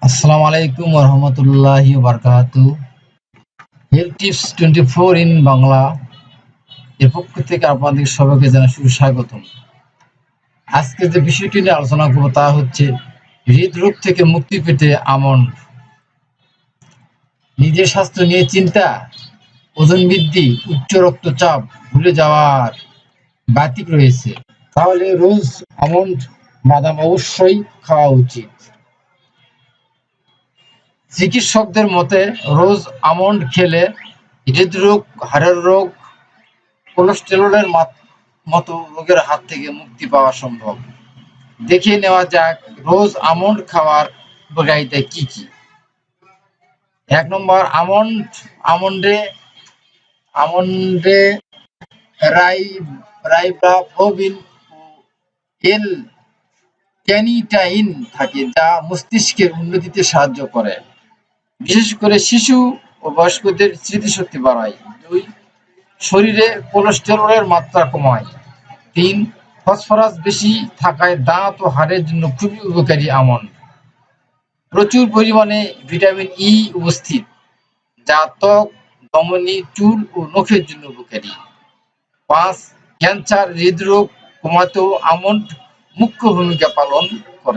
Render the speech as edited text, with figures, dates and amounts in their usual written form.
আসসালামু আলাইকুম রহমতুল্লাহি বারকাতু। হেলথ টিপস 24 ইন বাংলা এর পক্ষ থেকে আপনাদের সবাইকে জানাই সুস্বাগতম। আজকে যে বিষয়টি নিয়ে আলোচনা করব তা হচ্ছে হৃদরোগ থেকে মুক্তি পেতে আমন্ড। নিজের স্বাস্থ্য নিয়ে চিন্তা, ওজন বৃদ্ধি, উচ্চ রক্তচাপ, ভুলে যাওয়ার বাতিক রয়েছে, তাহলে রোজ আমন্ড বাদাম অবশ্যই খাওয়া উচিত। চিকিৎসকদের মতে রোজ আমন্ড খেলে হৃদরোগ, হাড়ের রোগ, কোলেস্টেরলের মতো রোগের হাত থেকে মুক্তি পাওয়া সম্ভব। দেখে নেওয়া যাক রোজ আমন্ড খাওয়ার উপকারিতা কি কি। ১ নম্বর, আমন্ডে আমন্ডে রাইবোফ্লাভিন ও এল ক্যানিটাইন থাকে, যা মস্তিষ্কের উন্নতিতে সাহায্য করে, বিশেষ করে শিশু ও বয়স্কদের স্মৃতিশক্তি বাড়ায়। ২, শরীরে কোলেস্টেরলের মাত্রা কমায়। ৩, ফসফরাস বেশি থাকায় দাঁত ও হাড়ের জন্য খুবই উপকারী আমন্ড। প্রচুর পরিমাণে ভিটামিন ই উপস্থিত, যা ত্বক, ধমনী, চুল ও নখের জন্য উপকারী। ৫, ক্যান্সার, হৃদরোগ কমাতেও আমন্ড মুখ্য ভূমিকা পালন করে।